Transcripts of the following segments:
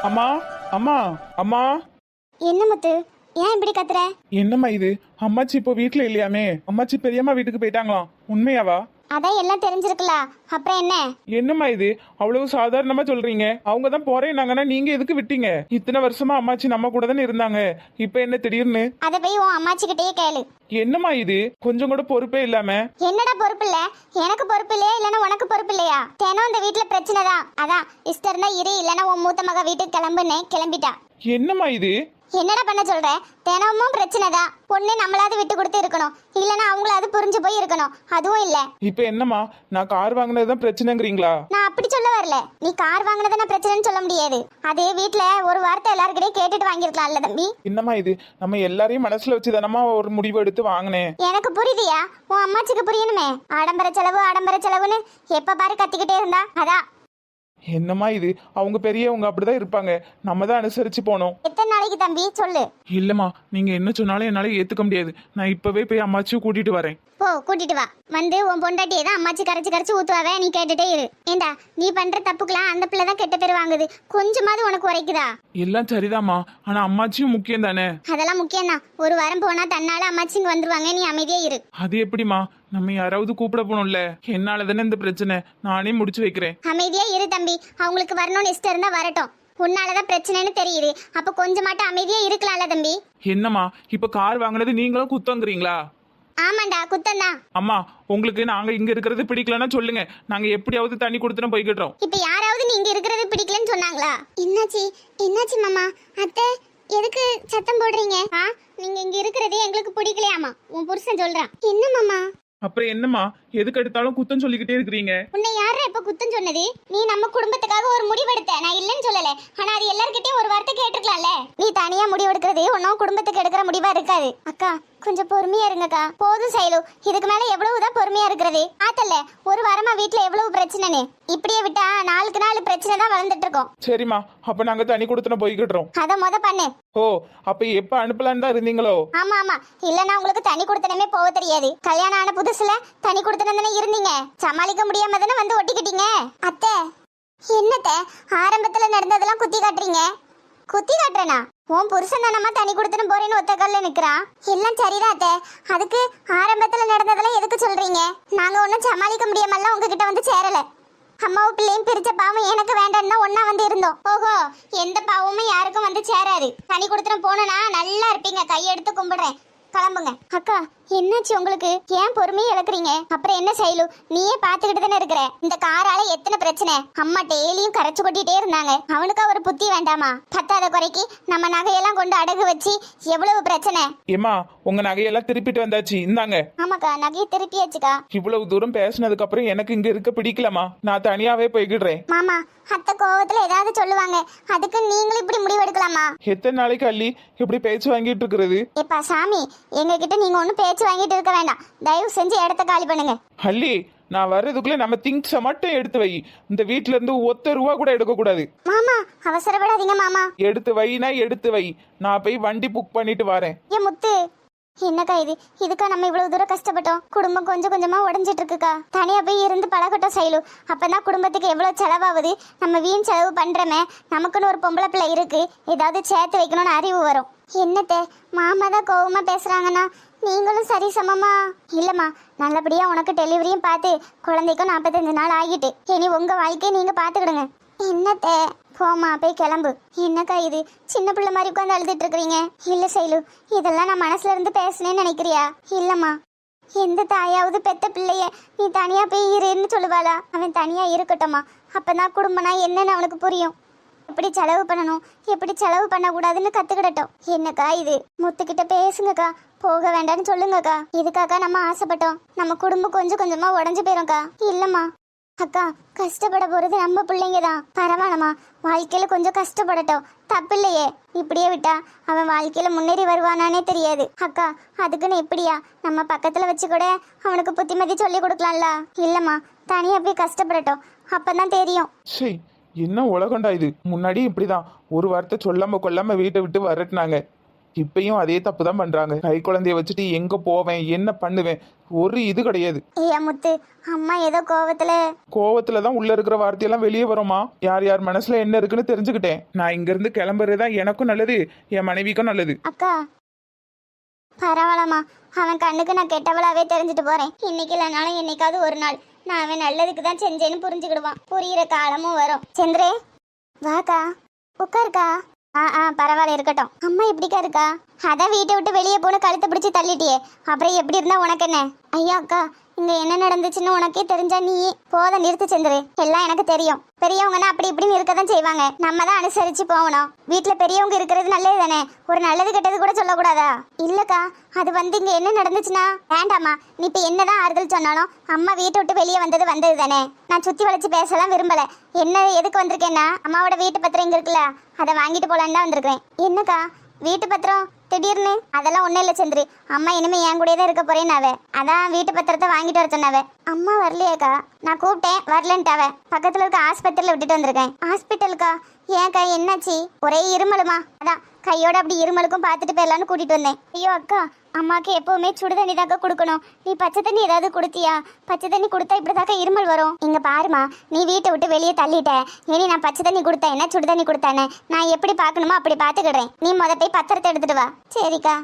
அம்மா அம்மா அம்மா. என்ன முத்து, ஏன் இப்படி கத்துற? என்னம்மா இது? அம்மாச்சி இப்போ வீட்டுல இல்லையாமே? அம்மாச்சி பெரியம்மா வீட்டுக்கு போயிட்டாங்களாம். உண்மையாவா? அதான் எல்லாம் தெரிஞ்சிருக்கல, அப்புறம் என்ன? என்னம்மா இது அவ்வளவு சாதாரணமா சொல்றீங்க? அவங்க தான் போறேன்னாங்கன்னா நீங்க எதுக்கு விட்டீங்க? இத்தனை வருஷமா அம்மாச்சி நம்ம கூட தானே இருந்தாங்க, இப்ப என்ன திடீர்னு? அதை போய் உன் அம்மாச்சிக்கிட்டே கேளு. என்னம்மா இது? கொஞ்சம் கூட பொறுப்பே இல்லாம. என்னடா பொறுப்பு இல்ல? எனக்கு பொறுப்பு இல்லையா இல்லன்னா உனக்கு பொறுப்பு இல்லையா? தினம் இந்த வீட்டுல பிரச்சனை தான். அதான் இஷ்டம் இருந்தா இரு, இல்லன்னா உன் மூத்த மக வீட்டுக்கு கிளம்புன்னு கிளம்பிட்டா. என்னம்மா இது? என்னடா பண்ண சொல்ற? தினமும் பிரச்சனை தான். பொண்ணு நம்மளாவது விட்டு கொடுத்து இருக்கணும், இல்லன்னா அவங்களாவது புரிஞ்சு போய் இருக்கணும். அதுவும் இல்ல. இப்ப என்னம்மா, நான் கார் வாங்கினதுதான் பிரச்சனைங்கிறீங்களா? நான் அப்படி சொல்ல வரல. நீ கார் வாங்கினதான பிரச்சனைன்னு சொல்ல முடியாது. அதே வீட்டுல ஒரு வார்த்தை எல்லாருக்கிட்டையும் கேட்டுட்டு வாங்கிருக்கலாம்ல தம்பி. என்னம்மா இது? நம்ம எல்லாரையும் மனசுல வச்சுதானம்மா ஒரு முடிவு எடுத்து வாங்கினேன். எனக்கு புரியுதியா? உன் அம்மாச்சிக்கு புரியணுமே. ஆடம்பர செலவு ஆடம்பர செலவுன்னு எப்ப பாரு கத்திக்கிட்டே இருந்தா. அதான். என்னம்மா இது? அவங்க பெரியவங்க அப்படிதான் இருப்பாங்க, நம்ம தான் அனுசரிச்சு போனோம். எத்தனை நாளைக்கு தம்பி சொல்லு? இல்லம்மா, நீங்க என்ன சொன்னாலும் என்னால ஏத்துக்க முடியாது. நான் இப்பவே போய் அம்மாச்சியை கூட்டிட்டு வரேன். போ, கூட்டிட்டு வா. வந்து உன் பொண்டாட்டியை தான் அம்மாச்சி கரைச்சு கரைச்சு ஊத்துவாவே, நீ கேட்டுட்டே இரு. ஏண்டா, நீ பண்ற தப்புக்கெல்லாம் அந்த பிள்ளை தான் கெட்ட பேர் வாங்குது. கொஞ்சமாவது உனக்கு உரைக்குதா? எல்லாம் சரிதாம்மா, ஆனா அம்மாச்சியும் முக்கியம் தானே? அதெல்லாம் முக்கியம் தான். ஒரு வாரம் போனா தன்னால அம்மாச்சிங்க வந்துருவாங்க, நீ அமைதியா இரு. அது எப்படிமா? நம்ம யாராவது கூப்பிட போனோம்ல, என்னால தானே இந்த பிரச்சனை. நானே முடிச்சு வைக்கிறேன். அமைதியா இரு தம்பி. அவங்களுக்கு வரணும்னு இஷ்டம் இருந்தா வரட்டும். உன்னாலதான் பிரச்சனைன்னு தெரியுது, அப்ப கொஞ்சமாட்டும் அமைதியா இருக்கலாம்ல தம்பி. என்னம்மா, இப்ப கார் வாங்கினது நீங்களும் குத்தங்கிறீங்களா? ஆமாண்டா, குத்தம்தான். அம்மா, உங்களுக்கு நாங்க இங்க இருக்கிறது பிடிக்கலன்னா சொல்லுங்க, நாங்க எப்படியாவது தண்ணி கொடுத்துட்டு போய்கிட்டோம். இப்ப யாராவது நீங்க இருக்கிறது பிடிக்கலன்னு சொன்னாங்களா? என்னாச்சு? என்னாச்சு மாமா? அத்தை எதுக்கு சத்தம் போடுறீங்க? நீங்க இங்க இருக்கிறதே எங்களுக்கு பிடிக்கலையாமா? உன் புருஷன் சொல்றான். என்ன மாமா? அப்புறம் என்னம்மா, எதுக்கு எடுத்தாலும் குத்தம் சொல்லிக்கிட்டே இருக்கிறீங்க? உன்னை யாரா இப்ப குத்தம் சொன்னது? நீ நம்ம குடும்பத்துக்காக ஒரு முடிவெடுத்த, நான் இல்லைன்னு சொல்லல. ஆனா அது எல்லார்கிட்டயும் ஒரு வார்த்தை கேட்டுக்கலாம்ல. நீ தனியா முடிவெடுக்கிறது ஒன்னும் குடும்பத்துக்கு எடுக்கிற முடிவா இருக்காது. அக்கா கொஞ்சம் பொறுமையா இருங்கக்கா. போதும் சைலு, இதுக்கு மேல எவ்வளவுதான் பொறுமையா இருக்கிறது? ஆத்தல்ல ஒரு வாரமா வீட்டுல எவ்வளவு பிரச்சனைன்னு. இப்படியே விட்டா நாளுக்கு நாள் பிரச்சனை தான் வளர்ந்துட்டு இருக்கோம். சரிம்மா, அப்ப நாங்க தண்ணி கொடுத்துட்டு போய்கிட்டோம். அத பண்ணு. ஓ, அப்ப எப்ப அனுப்பலான்னு தான் இருந்தீங்களோ? ஆமா ஆமா, இல்லன்னா உங்களுக்கு தண்ணி கொடுத்தனமே போக தெரியாது. கல்யாணம் ஆன புதுசுல தண்ணி கொடுத்தனே இருந்தீங்க, சமாளிக்க முடியாம தானே வந்து ஒட்டிக்கிட்டீங்க. அத்தை என்னத்த ஆரம்பத்துல நடந்ததெல்லாம் குத்தி காட்டுறீங்க? குத்தி காட்டுறேனா? உன் புருஷன் தானம்மா தண்ணி கொடுத்துன்னு போறேன்னு ஒத்த கல்ல நிக்கிறான். எல்லாம் சரிதான் அத்தை. அதுக்கு ஆரம்பத்துல நடந்ததெல்லாம் எதுக்கு சொல்றீங்க? நாங்க ஒன்னும் சமாளிக்க முடியாமல்லாம் உங்ககிட்ட வந்து சேரல. அம்மாவும் பிள்ளையும் பிரிச்ச பாவம் எனக்கு வேண்டாம்னா ஒன்னா வந்து இருந்தோம். ஓஹோ, எந்த பாவமும் யாருக்கும் வந்து சேராது. தண்ணி கொடுத்துட்டு போனா நல்லா இருப்பீங்க. கையெடுத்து கும்பிடுறேன், கிளம்புங்க. அக்கா என்னாச்சு உங்களுக்கு? ஏன் பொறுமையை இழக்கிறீங்க? அப்புறம் என்ன சைலு, நீயே பாத்துக்கிட்டு தானே இருக்கிற. இந்த காரால எத்தனை பிரச்சனை. அம்மா டெய்லியும் கரைச்சு கொட்டிட்டே இருந்தாங்க. அவனுக்கா ஒரு புத்தி வேண்டாமா? பத்தாத குறைக்கு நம்ம நகையெல்லாம் கொண்டு அடகு வச்சு எவ்வளவு பிரச்சனை. ஏமா, உங்க நகையெல்லாம் திருப்பிட்டு வந்தாச்சு, இந்தாங்க. ஆமாக்கா, நகையை திருப்பியாச்சுக்கா. இவ்வளவு தூரம் பேசினதுக்கு அப்புறம் எனக்கு இங்க இருக்க பிடிக்கலமா, நான் தனியாவே போய்கிடுறேன். மாமா அத்தை கோவத்துல ஏதாவது சொல்லுவாங்க, அதுக்கு நீங்களும் இப்படி முடிவெடுக்கலாமா? எத்தனை நாளைக்கு அள்ளி இப்படி பேச்சு வாங்கிட்டு இருக்கிறது? எப்பா சாமி, எங்க கிட்ட நீங்க ஒன்னும் பேச்சு வாங்கிட்டு இருக்க வேண்டாம். தயவு செஞ்சு இடத்த காலி பண்ணுங்க. அள்ளி, நான் வர்றதுக்குள்ள நம்ம திங்ஸை மட்டும் எடுத்து வை. இந்த வீட்டுல இருந்து ஒத்த ரூபா கூட எடுக்க கூடாது. மாமா அவசரப்படாதீங்க மாமா. எடுத்து வைனா எடுத்து வை, நான் போய் வண்டி புக் பண்ணிட்டு வரேன். ஏ முத்து, என்னக்கா இது? இதுக்கா நம்ம இவ்வளவு தூரம் கஷ்டப்பட்டோம்? குடும்பம் கொஞ்சம் கொஞ்சமா உடஞ்சிட்டு இருக்குக்கா. தனியா போய் இருந்து பழகட்டும் சைலு. அப்பதான் குடும்பத்துக்கு எவ்வளவு செலவாகுது. நம்ம வீண் செலவு பண்றோமே, நமக்குன்னு ஒரு பொம்பளை பிள்ளை இருக்கு, ஏதாவது சேர்த்து வைக்கணும்னு அறிவு வரும். என்னத்த மாமா தான் கோவமா பேசுறாங்கன்னா நீங்களும் சரி சமமா? இல்லம்மா, நல்லபடியா உனக்கு டெலிவரியும் பார்த்து குழந்தைக்கும் 45 நாள் ஆகிட்டு. இனி உங்க வாழ்க்கையை நீங்க பாத்துக்கிடுங்க. என்னத்த போமா, போய் கிளம்பு. என்னக்கா இது? சின்ன பிள்ளை மாதிரி உட்காந்து அழுதுட்டு இருக்கிறீங்க. இல்ல சைலு, இதெல்லாம் நான் மனசுல இருந்து பேசுனேன்னு நினைக்கிறியா? இல்லம்மா, எந்த தாயாவது பெத்த பிள்ளைய நீ தனியா போய் இருன்னு சொல்லுவாளா? அவன் தனியா இருக்கட்டும்மா, அப்பதான் குடும்பம்னா என்னன்னு அவனுக்கு புரியும். எப்படி செலவு பண்ணணும், எப்படி செலவு பண்ணக்கூடாதுன்னு கத்துக்கிடட்டும். என்னக்கா இது? முத்துக்கிட்ட பேசுங்கக்கா. போக வேண்டாம்னு சொல்லுங்கக்கா. இதுக்காக்கா நம்ம ஆசைப்பட்டோம். நம்ம குடும்பம் கொஞ்சம் கொஞ்சமா உடஞ்சு போயிரும்க்கா. இல்லம்மா அக்கா, கஷ்டப்பட போறது நம்ம பிள்ளைங்க தான். பரவாயில்லம்மா, வாழ்க்கையில கொஞ்சம் கஷ்டப்படட்டும், தப்பு இல்லையே. இப்படியே விட்டா அவன் வாழ்க்கையில முன்னேறி வருவானானே தெரியாது. அக்கா அதுக்குன்னு இப்படியா? நம்ம பக்கத்துல வச்சு கூட அவனுக்கு புத்திமதி சொல்லி கொடுக்கலாம்ல. இல்லம்மா, தனியா போய் கஷ்டப்படட்டும், அப்பதான் தெரியும். சரி, என்ன உலகண்டா இது? முன்னாடி இப்படிதான் ஒரு வார்த்தை சொல்லாம கொல்லாம வீட்டை விட்டு வரட்டினாங்க. இப்பயும் அதே தப்பு தான் பண்றாங்க. கை குழந்தைய வச்சுட்டு எங்க போவேன், என்ன பண்ணுவேன், ஒரு இது கிடையாது. ஏய் முத்து, அம்மா ஏதோ கோவத்துல தான் உள்ள இருக்கிற வார்த்தையெல்லாம் வெளியே வருமா? யார் யார் மனசுல என்ன இருக்குன்னு தெரிஞ்சுக்கிட்டேன். நான் இங்க இருந்து கிளம்புறதுதான் எனக்கும் நல்லது, என் மனைவிக்கும் நல்லது. அக்கா பரவாயில்லம்மா, அவன் கண்ணுக்கு நான் கெட்டவளாவே தெரிஞ்சுட்டு போறேன். இன்னைக்கு இல்லைனாலும் என்னைக்காவது ஒரு நாள் நான் அவன் நல்லதுக்கு தான் செஞ்சேன்னு புரிஞ்சுக்கிடுவான். புரியுற காலமும் வரும். சந்திரே வாக்கா, உட்காருக்கா. பரவாயில்ல இருக்கட்டும். அம்மா எப்படிக்கா இருக்கா? அதான் வீட்டை விட்டு வெளியே போன கழுத்தை பிடிச்சி தள்ளிட்டியே, அப்புறம் எப்படி இருந்தா உனக்கு என்ன? ஐயா அக்கா, இங்க என்ன நடந்துச்சுன்னு உனக்கே தெரிஞ்சா நீ போத நிறுத்து சந்திரு. எல்லாம் எனக்கு தெரியும். பெரியவங்கன்னா அப்படி இப்படின்னு இருக்கதான் செய்வாங்க. நம்ம தான் அனுசரிச்சு போகணும். வீட்டுல பெரியவங்க இருக்கிறது நல்லது தானே. ஒரு நல்லது கெட்டது கூட சொல்லக்கூடாதா? இல்லக்கா, அது இங்க என்ன நடந்துச்சுன்னா வேண்டாமா. நீ இப்ப என்னதான் ஆறுதல் சொன்னாலும் அம்மா வீட்டை விட்டு வெளியே வந்தது தானே. நான் சுத்தி வளைச்சு பேசலாம் விரும்பல. என்ன எதுக்கு வந்திருக்கேன்னா, அம்மாவோட வீட்டு பத்திரம் இங்க இருக்குல்ல, அதை வாங்கிட்டு போலான்னு தான் வந்திருக்கேன். என்னக்கா வீட்டு பத்திரம் திடீர்னு? அதெல்லாம் ஒன்றும் இல்லை சந்திரி. அம்மா இனிமே என் கூடயே தான் இருக்க போறேன்னாவ. அதான் வீட்டு பத்திரத்தை வாங்கிட்டு வர சொன்னாவ. அம்மா வரலையாக்கா? நான் கூப்பிட்டேன், வரலன்ட்டாவ. பக்கத்துல இருக்க ஆஸ்பத்திரியில விட்டுட்டு வந்திருக்கேன். ஹாஸ்பிட்டலுக்கா? ஏன்க்கா என்னாச்சு? ஒரே இருமலுமா, அதான் கையோட அப்படி இருமலுக்கும் பார்த்துட்டு போயிடலான்னு கூட்டிட்டு வந்தேன். ஐயோ அக்கா, அம்மாவுக்கு எப்பவுமே சுடு தண்ணி தாக்கா கொடுக்கணும். நீ பச்சை தண்ணி ஏதாவது கொடுத்தியா? பச்சை தண்ணி கொடுத்தா இப்படி தாக்கா இருமல் வரும். இங்க பாருமா, நீ வீட்டை விட்டு வெளியே தள்ளிட்ட. இனி நான் பச்சை தண்ணி கொடுத்தேன் என்ன சுடு தண்ணி கொடுத்தானே நான் எப்படி பார்க்கணுமோ அப்படி பார்த்துக்கிடுறேன். நீ போய் பத்திரத்தை எடுத்துட்டு வா. சரிக்கா.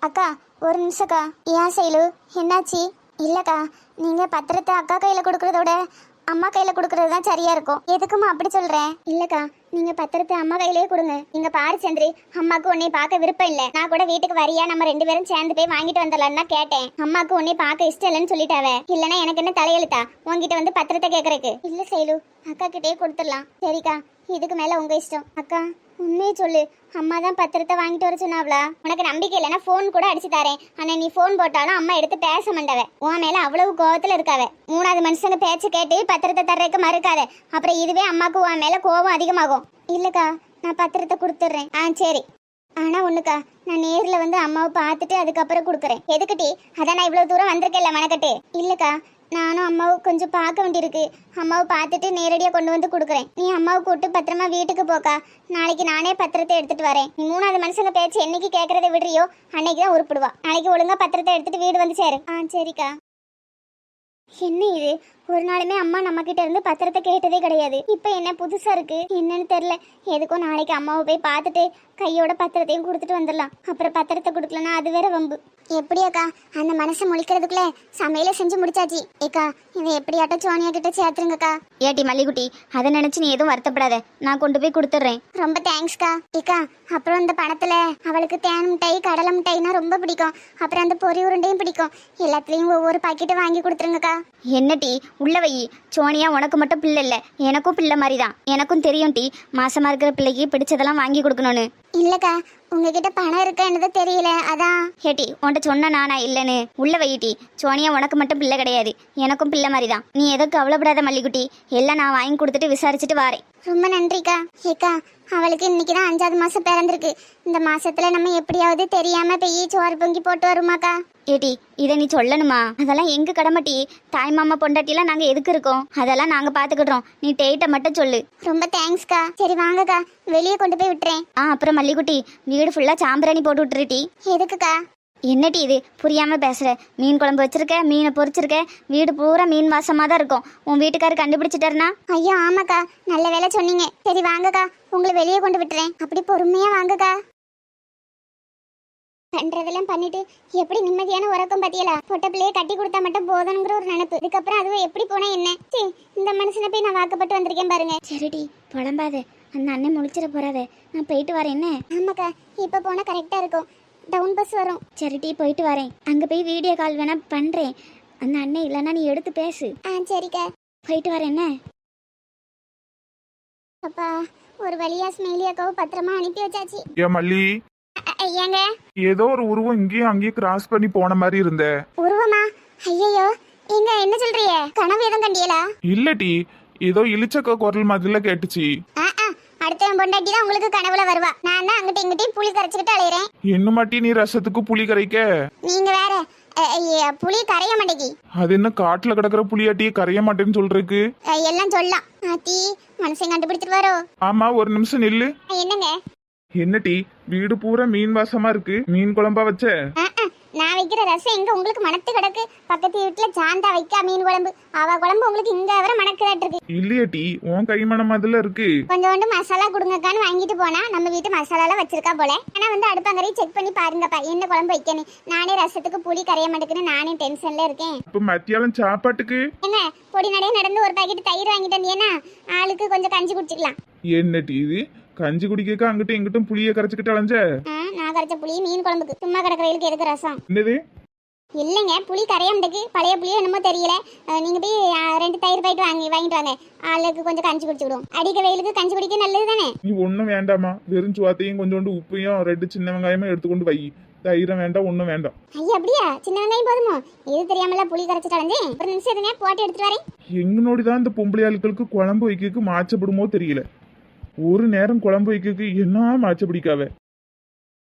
அக்கா ஒரு நிமிஷக்கா. ஏன் செயலு, என்னாச்சு? இல்லக்கா, நீங்க பத்திரத்தை அக்கா கையில கொடுக்கறதோட அம்மா கையில கொடுக்கறது தான் சரியா இருக்கும். எதுக்குமா அப்படி சொல்றேன்? இல்லக்கா, நீங்க பத்திரத்தை அம்மா கையிலேயே கொடுங்க. இங்க பாரு சந்திரி, அம்மாக்கு உன்னை பார்க்க விருப்பம் இல்ல. நான் கூட வீட்டுக்கு வரியா, நம்ம 2 பேரும் சேர்ந்து போய் வாங்கிட்டு வந்துடலான்னு கேட்டேன். அம்மாக்கு உன்னை பார்க்க இஷ்டம் இல்லைன்னு சொல்லிட்டாவ. இல்லைன்னா எனக்கு என்ன தலையெழுத்தா உங்ககிட்ட பத்திரத்தை கேட்கறதுக்கு? இல்ல செயலு, அக்கா கிட்டே கொடுத்துடலாம். சரிக்கா, இதுக்கு மேல உங்க இஷ்டம். அக்கா உண்மையை சொல்லு, அம்மா தான் பத்திரத்தை வாங்கிட்டு வர சொன்னாவளா? உனக்கு நம்பிக்கை இல்லைன்னா போன் கூட அடிச்சு தரேன். ஆனா நீ போன் போட்டாலும் அம்மா எடுத்து பேச மாட்டாவ. உன் மேல அவ்வளவு கோவத்துல இருக்காவ. 3வது மனுஷங்க பேச்சு கேட்டு பத்திரத்தை தர்றதுக்கு மறுக்காத. அப்புறம் இதுவே அம்மாக்கு உன் மேல கோவம் அதிகமாகும். இல்லக்கா, நான் பத்திரத்தை கொடுத்துட்றேன். சரி. ஆனா ஒண்ணுக்கா, நான் நேர்ல அம்மாவை பார்த்துட்டு அதுக்கப்புறம் கொடுக்குறேன். எதுக்கிட்டி? அதான் நான் இவ்வளவு தூரம் வந்திருக்கேன்ல மனக்கட்டு. இல்லக்கா, நானும் அம்மாவை கொஞ்சம் பார்க்க வேண்டியிருக்கு. அம்மாவை பார்த்துட்டு நேரடியாக கொண்டு வந்து கொடுக்குறேன். நீ அம்மாவை கூப்பிட்டு பத்திரமா வீட்டுக்கு போக்கா. நாளைக்கு நானே பத்திரத்தை எடுத்துட்டு வரேன். நீ 3வது மனுஷங்க பேச்சு என்னைக்கு கேட்கறத விடுறியோ அன்னைக்கு தான் உருப்பிடுவா. நாளைக்கு ஒழுங்கா பத்திரத்தை எடுத்துட்டு வீடு வந்து சேரு. சரிக்கா. என்ன இது, ஒரு நாளுமே அம்மா நம்ம கிட்ட இருந்து பத்திரத்தை கேட்டதே கிடையாது. இப்ப என்ன புதுசா இருக்கு, என்னன்னு தெரியல. எதுக்கும் நாளைக்கு அம்மாவை போய் பார்த்துட்டு கையோட பத்திரத்தையும் கொடுத்துட்டு வந்துடலாம். அப்புறம் பத்திரத்தை கொடுக்கலன்னா அது வேற வம்பு. எப்படியாக்கா, அந்த மனசை முழிக்கிறதுக்குள்ள சமையல செஞ்சு முடிச்சாச்சு. ஏக்கா, இதை எப்படியாட்டும் சோனியா கிட்ட சேர்த்துருங்கக்கா. ஏட்டி மல்லிகுட்டி, அதை நினைச்சு நீ எதுவும் வருத்தப்படாத. நான் கொண்டு போய் கொடுத்துட்றேன். ரொம்ப தேங்க்ஸ்க்கா. ஏக்கா, அப்புறம் இந்த பணத்துல அவளுக்கு தேன் மிட்டாய் கடலை மிட்டாய்னா ரொம்ப பிடிக்கும். அப்புறம் அந்த பொரி உருண்டையும் பிடிக்கும். எல்லாத்துலயும் ஒவ்வொரு பாக்கெட்டை வாங்கி கொடுத்துருங்கக்கா. என்ன டீ உள்ள வை. சோனியா உனக்கு மட்டும் பிள்ளை இல்லை, எனக்கும் பிள்ளை மாதிரி தான். எனக்கும் தெரியும் டீ, மாசமா இருக்கிற பிள்ளைக்கு பிடிச்சதெல்லாம் வாங்கி கொடுக்கணும்னு. இல்லக்கா, உங்ககிட்ட பணம் இருக்கன்றது தெரியல, அதான். ஹேட்டி, உன்கிட்ட சொன்ன நானா இல்லைன்னு? உள்ள வைட்டி. சோனியா உனக்கு மட்டும் பிள்ளை கிடையாது, எனக்கும் பிள்ளை மாதிரி தான். நீ எதுவும் கவலைப்படாத மல்லிகுட்டி, எல்லாம் நான் வாங்கி கொடுத்துட்டு விசாரிச்சுட்டு வாரேன். ரொம்ப நன்றிக்கா. ஏக்கா, அவளுக்கு இன்னைக்கு தான் 5வது மாசம் பிறந்திருக்கு. இந்த மாசத்துல நம்ம எப்படியாவது தெரியாம போய் சோறு பொங்கி போட்டு வருமாக்கா. ஏட்டி, இதை நீ சொல்லணுமா? அதெல்லாம் எங்க கடமைட்டி. தாய் மாமா பொண்டாட்டிலாம் நாங்க எதுக்கு இருக்கோம், அதெல்லாம் நாங்க பாத்துக்கிட்டோம். நீ டேட்டை மட்டும் சொல்லு. ரொம்ப தேங்க்ஸ்க்கா. சரி வாங்கக்கா, வெளியே கொண்டு போய் விட்டுறேன். அப்புறம் மல்லிகுட்டி, வீடு ஃபுல்லா சாம்பிராணி போட்டு விட்டுருட்டி. எதுக்குக்கா? என்னட்டி இது புரியாம பேசுற? மீன் குழம்பு வச்சிருக்க, மீனை பொரிச்சிருக்க, வீடு பூரா மீன் வாசமா தான் இருக்கும். உன் வீட்டுக்காரர் கண்டுபிடிச்சிட்டாருனா? ஐயோ ஆமாக்கா, நல்ல வேலை சொன்னீங்க. சரி வாங்கக்கா, உங்களை வெளியே கொண்டு விட்டுறேன். அப்படி பொறுமையா வாங்கக்கா. பண்றதெல்லாம் பண்ணிட்டு எப்படி நிம்மதியான உறக்கம் பத்தியலா? பொட்ட பிள்ளைய கட்டி கொடுத்தா மட்டும் போதணுங்கிற ஒரு நினைப்பு. இதுக்கப்புறம் அதுவும் எப்படி போனா என்ன? இந்த மனுஷனை போய் நான் வாக்கப்பட்டு வந்திருக்கேன் பாருங்க. சரிடி புலம்பாத, அந்த அண்ணன் முழிச்சிட போறாத. நான் போயிட்டு வரேன். என்ன? ஆமாக்கா, இப்ப போனா கரெக்டா இருக்கும். டவுன் பஸ் வரும். சரிட்டி போயிட்டு வரேன். அங்க போய் வீடியோ கால் வேணா பண்றேன். அந்த அண்ணன் இல்லைன்னா நீ எடுத்து பேசு. சரிக்கா, போயிட்டு வரேன். என்ன? அப்பா, ஒரு வழியா ஸ்மெயிலியாக்காவை பத்திரமா அனுப்பி வச்சாச்சு. ஏ மல்லி, ஏங்க ஏதோ ஒரு உருவம் இங்கேயும் அங்கேயும் கிராஸ் பண்ணி போன மாதிரி இருந்த. உருவமா? ஐயோ, எங்க என்ன சொல்றீங்க? கனவு எதுவும் கண்டியலா? இல்லடி, ஏதோ இழிச்சக்க குரல் மாதிரில கேட்டுச்சு. அடுத்த பொண்டாட்டி தான் உங்களுக்கு கனவுல வருவா. நான் தான் அங்கிட்ட இங்கிட்டையும் புளி கரைச்சிக்கிட்டு அலையிறேன். என்ன மாட்டி நீ ரசத்துக்கு புளி கரைக்க? நீங்க வேற புளி கரைய மாட்டேங்கி. அது என்ன காட்டுல கிடக்குற புளியாட்டி கரைய மாட்டேன்னு சொல்றதுக்கு? எல்லாம் சொல்லலாம். ஆத்தி மனுஷன் கண்டுபிடிச்சிட்டு வரோ. ஆமா, ஒரு நிமிஷம் நில்லு. என்னங்க? என்ன டீ வீடு பூரா மீன் வாசமா இருக்கு, மீன் குழம்பா வச்ச? நான் வைக்கிற ரசம் எங்க உங்களுக்கு மணத்து கிடக்கு? பக்கத்து வீட்டுல சாந்தா வைக்கா மீன் குழம்பு, அவ குழம்பு உங்களுக்கு இங்க வர மணக்குதாட்டு இருக்கு. இல்லையா டீ, உன் கைமணம் அதுல இருக்கு. கொஞ்சோண்டு மசாலா கொடுங்கக்கான்னு வாங்கிட்டு போனா நம்ம வீட்டு மசாலாலாம் வச்சிருக்கா போல. ஆனா வந்து அடுப்பங்கரையை செக் பண்ணி பாருங்கப்பா என்ன குழம்பு வைக்கணும். நானே ரசத்துக்கு புளி கரைய மாட்டேங்குன்னு நானே டென்ஷன்ல இருக்கேன். இப்ப மத்தியானம் சாப்பாட்டுக்கு என்ன பொடி நடையே நடந்து ஒரு பாக்கெட் தயிர் வாங்கிட்டு வந்தீங்கன்னா ஆளுக்கு கொஞ்சம் கஞ்சி குடிச்சிக்கலாம். என்ன டீ இது, கஞ்சி குடிக்க அங்கிட்டும் இங்கிட்டும் புளிய கரைச்சுக்கிட்டு அலைஞ்ச? நான் கரைச்ச புளி மீன் குழம்புக்கு, சும்மா கிடக்கிறவங்களுக்கு எதுக்கு ரசம்? என்னது? இல்லைங்க, புளி கரையாமட்டுக்கு பழைய புளியோ என்னமோ தெரியல. நீங்க போய் 2 தயிர் பாக்கெட் வாங்கிட்டு வாங்க, ஆளுக்கு கொஞ்சம் கஞ்சி குடிச்சு விடுவோம். அடிக்க வெயிலுக்கு கஞ்சி குடிக்க நல்லது தானே. நீ ஒன்றும் வேண்டாமா, வெறும் சுவாத்தையும் கொஞ்சோண்டு உப்பையும் 2 சின்ன வெங்காயமும் எடுத்துக்கொண்டு வை. தயிரம் வேண்டாம், ஒன்றும் வேண்டாம். ஐயா அப்படியா? சின்ன வெங்காயம் போதுமோ? இது தெரியாமல புளி கரைச்சிட்டு அலைஞ்சேன். ஒரு நிமிஷம் இருங்க, போட்டு எடுத்துட்டு வரேன். எங்கனோடிதான் இந்த பொம்பளை ஆட்களுக்கு குழம்பு வைக்கிறதுக்கு மாச்சப்படுமோ தெரியல. ஒரு நேரம் குழம்பு வைக்கிறதுக்கு என்ன மாச்ச பிடிக்காவ.